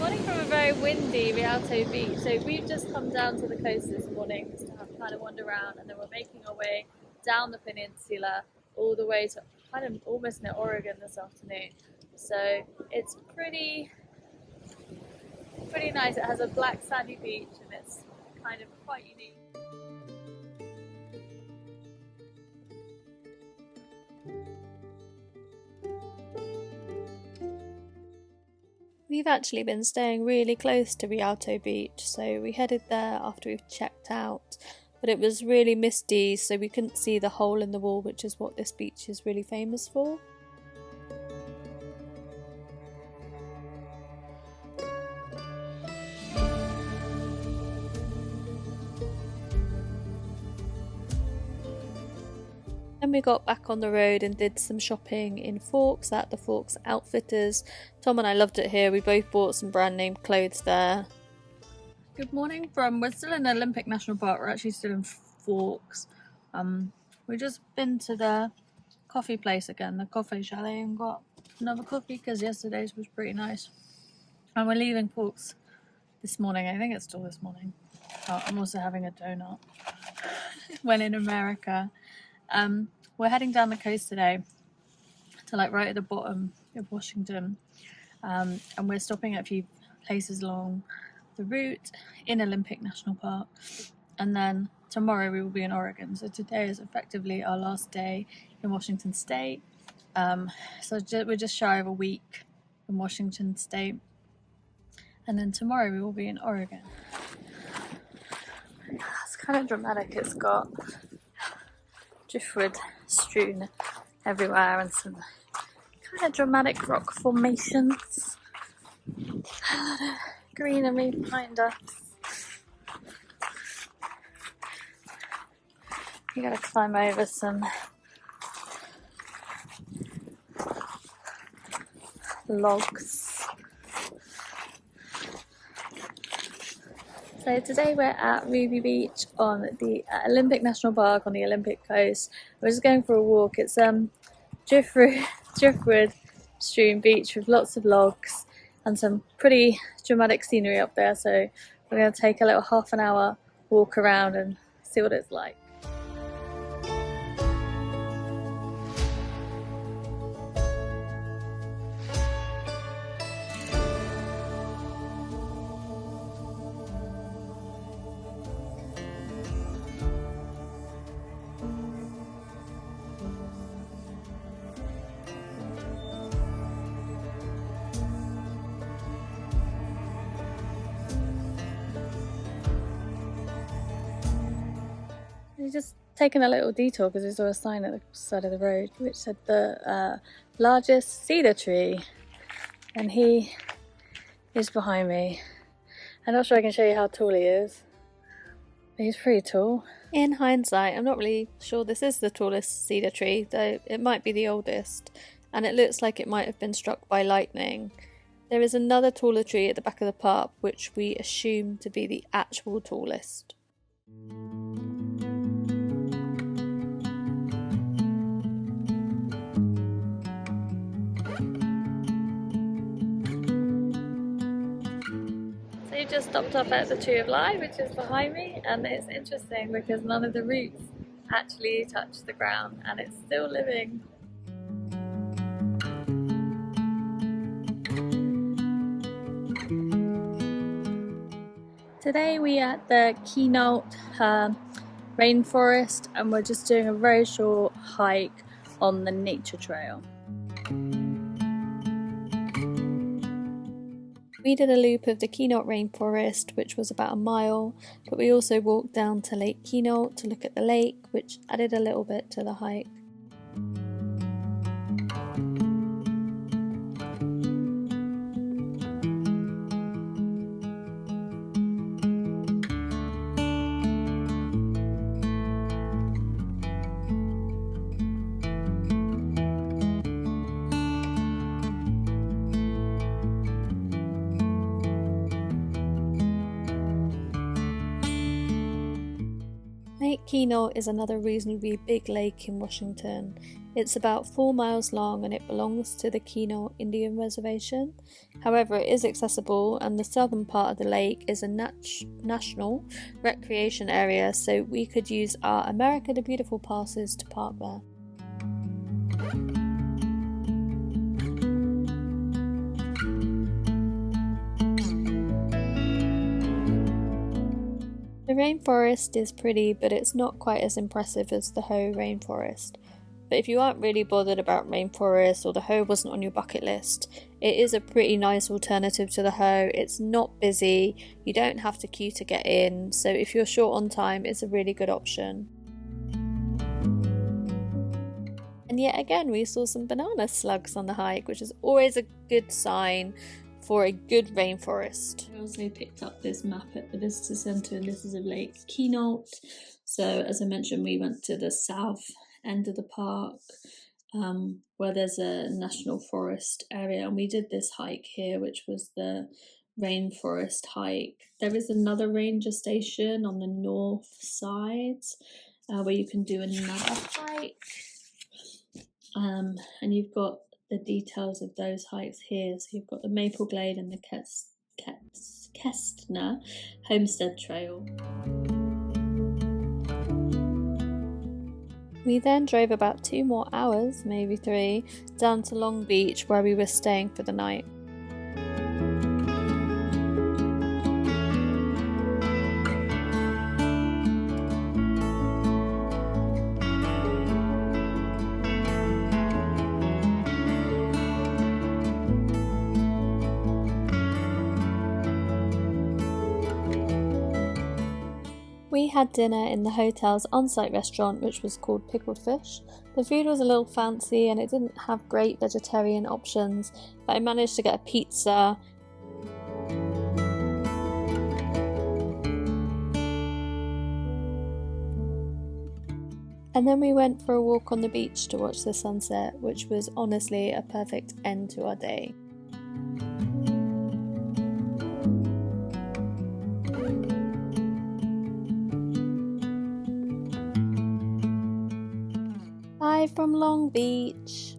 Morning from a very windy Rialto Beach. So we've just come down to the coast this morning just to have kind of wander around, and then we're making our way down the peninsula all the way to kind of almost near Oregon this afternoon. So it's pretty nice. It has a black sandy beach and it's kind of quite unique. We've actually been staying really close to Rialto Beach, so we headed there after we've checked out, but it was really misty, so we couldn't see the hole in the wall, which is what this beach is really famous for. Then we got back on the road and did some shopping in Forks at the Forks Outfitters. Tom and I loved it here. We both bought some brand name clothes there. Good morning we're still in Olympic National Park. We're actually still in Forks. We've just been to the coffee place again, the Coffee Chalet, and got another coffee because yesterday's was pretty nice. And we're leaving Forks this morning. I think it's still this morning. Oh, I'm also having a donut when in America. We're heading down the coast today to right at the bottom of Washington, and we're stopping at a few places along the route in Olympic National Park, and then tomorrow we will be in Oregon. So today is effectively our last day in Washington State. So we're just shy of a week in Washington State, and then tomorrow we will be in Oregon. It's kind of dramatic. It's got driftwood strewn everywhere and some kind of dramatic rock formations. Greenery behind us. You gotta climb over some logs. So today we're at Ruby Beach on the Olympic National Park on the Olympic coast. We're just going for a walk. It's driftwood strewn beach with lots of logs and some pretty dramatic scenery up there. So we're going to take a little half an hour walk around and see what it's like. We've just taken a little detour because we saw a sign at the side of the road which said the largest cedar tree, and he is behind me. I'm not sure I can show you how tall he is, but he's pretty tall. In hindsight, I'm not really sure this is the tallest cedar tree, though it might be the oldest, and it looks like it might have been struck by lightning. There is another taller tree at the back of the park which we assume to be the actual tallest. We just stopped off at the Tree of Life, which is behind me, and it's interesting because none of the roots actually touch the ground and it's still living. Today we are at the Quinault Rainforest and we're just doing a very short hike on the nature trail. We did a loop of the Quinault Rainforest, which was about a mile, but we also walked down to Lake Quinault to look at the lake, which added a little bit to the hike. Lake Quinault is another reasonably big lake in Washington. It's about 4 miles long and it belongs to the Quinault Indian Reservation. However, it is accessible and the southern part of the lake is a national recreation area, so we could use our America the Beautiful passes to park there. The rainforest is pretty, but it's not quite as impressive as the Hoh Rainforest. But if you aren't really bothered about rainforest or the Hoh wasn't on your bucket list, it is a pretty nice alternative to the Hoh. It's not busy, you don't have to queue to get in, so if you're short on time, it's a really good option. And yet again, we saw some banana slugs on the hike, which is always a good sign for a good rainforest. I also picked up this map at the visitor centre, and this is of Lake Quinault. So as I mentioned, we went to the south end of the park where there's a national forest area, and we did this hike here, which was the rainforest hike. There is another ranger station on the north side where you can do another hike, and you've got the details of those hikes here. So you've got the Maple Glade and the Kestner Homestead Trail. We then drove about 2 more hours, maybe 3, down to Long Beach where we were staying for the night. We had dinner in the hotel's on-site restaurant, which was called Pickled Fish. The food was a little fancy and it didn't have great vegetarian options, but I managed to get a pizza. And then we went for a walk on the beach to watch the sunset, which was honestly a perfect end to our day. Bye from Long Beach.